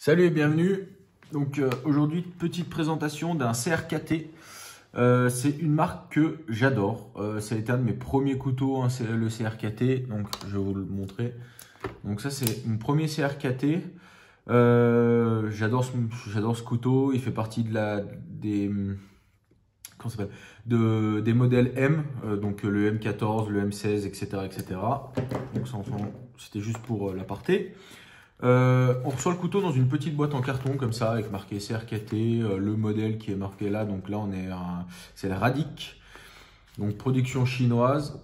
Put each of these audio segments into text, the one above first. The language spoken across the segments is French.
Salut et bienvenue. Donc aujourd'hui, petite présentation d'un CRKT. C'est une marque que j'adore. Ça a été un de mes premiers couteaux, hein, c'est le CRKT. Donc je vais vous le montrer. Donc ça c'est mon premier CRKT. J'adore ce couteau. Il fait partie des modèles M, donc le M14, le M16, etc., etc. Donc c'était juste pour l'aparté. On reçoit le couteau dans une petite boîte en carton comme ça avec marqué CRKT, le modèle qui est marqué là, donc là c'est la Radic, donc production chinoise.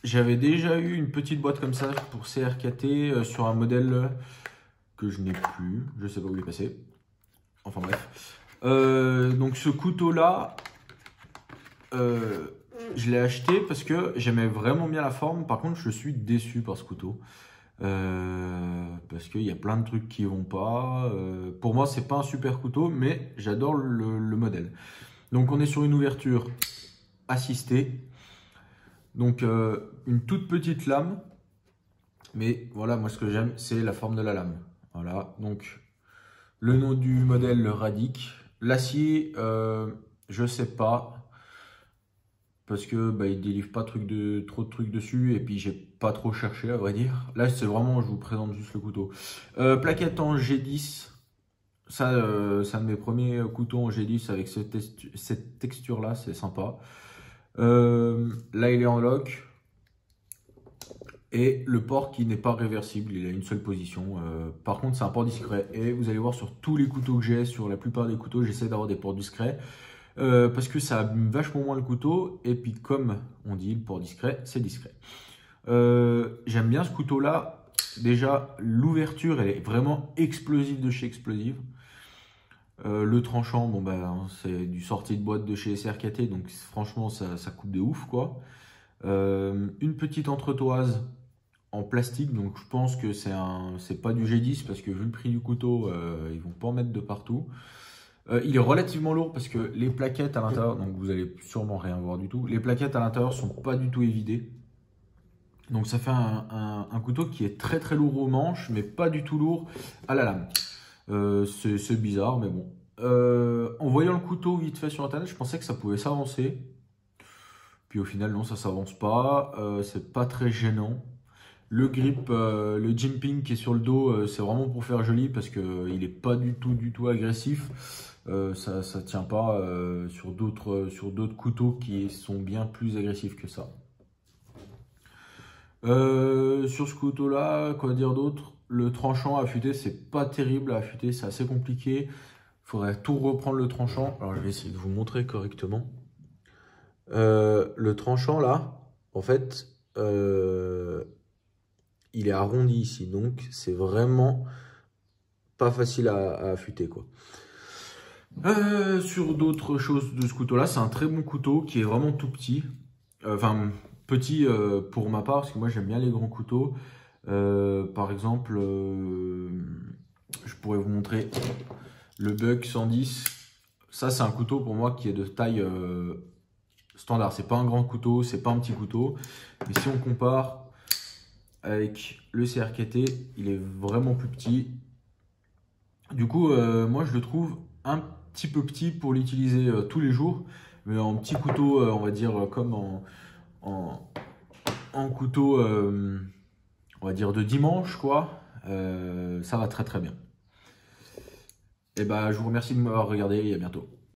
J'avais déjà eu une petite boîte comme ça pour CRKT sur un modèle que je n'ai plus, je sais pas où il est passé, enfin bref. Donc ce couteau là, je l'ai acheté parce que j'aimais vraiment bien la forme. Par contre, je suis déçu par ce couteau. Parce qu'il y a plein de trucs qui vont pas. Pour moi, c'est pas un super couteau, mais j'adore le modèle. Donc, on est sur une ouverture assistée. Donc, une toute petite lame. Mais voilà, moi, ce que j'aime, c'est la forme de la lame. Voilà. Donc, le nom du modèle, le Radic. L'acier, je sais pas. Parce que il délivre pas trop de trucs dessus et puis j'ai pas trop cherché à vrai dire. Là c'est vraiment, je vous présente juste le couteau. Plaquette en G10, ça c'est un de mes premiers couteaux en G10 avec cette texture là, c'est sympa. Là il est en lock et le port qui n'est pas réversible, il a une seule position. Par contre c'est un port discret et vous allez voir sur tous les couteaux que j'ai, sur la plupart des couteaux j'essaie d'avoir des ports discrets. Parce que ça abîme vachement moins le couteau et puis comme on dit, le port discret c'est discret. J'aime bien ce couteau là. Déjà l'ouverture elle est vraiment explosive de chez Explosive. Le tranchant, bon c'est du sortie de boîte de chez CRKT, donc franchement ça coupe de ouf quoi. Une petite entretoise en plastique, donc je pense que c'est pas du G10 parce que vu le prix du couteau ils vont pas en mettre de partout. Il est relativement lourd parce que les plaquettes à l'intérieur, donc vous allez sûrement rien voir du tout, les plaquettes à l'intérieur sont pas du tout évidées. Donc ça fait un couteau qui est très très lourd aux manches, mais pas du tout lourd à la lame. C'est bizarre, mais bon. En voyant le couteau vite fait sur internet, je pensais que ça pouvait s'avancer. Puis au final, non, ça s'avance pas. C'est pas très gênant. Le grip, le jimping qui est sur le dos, c'est vraiment pour faire joli parce qu'il n'est pas du tout agressif. Ça tient pas sur d'autres couteaux qui sont bien plus agressifs que ça. Sur ce couteau là, quoi dire d'autre? Le tranchant à affûter, c'est pas terrible à affûter, c'est assez compliqué. Il faudrait tout reprendre le tranchant. Alors je vais essayer de vous montrer correctement. Le tranchant là, en fait, il est arrondi ici, donc c'est vraiment pas facile à affûter quoi. Sur d'autres choses de ce couteau là, c'est un très bon couteau qui est vraiment tout petit. Enfin petit pour ma part, parce que moi j'aime bien les grands couteaux. Par exemple, je pourrais vous montrer le Buck 110. Ça c'est un couteau pour moi qui est de taille standard. C'est pas un grand couteau, c'est pas un petit couteau. Mais si on compare avec le CRKT, il est vraiment plus petit. Du coup, moi je le trouve un petit peu petit pour l'utiliser tous les jours, mais en petit couteau, on va dire comme en couteau, on va dire de dimanche, quoi, ça va très très bien. Et je vous remercie de m'avoir regardé et à bientôt.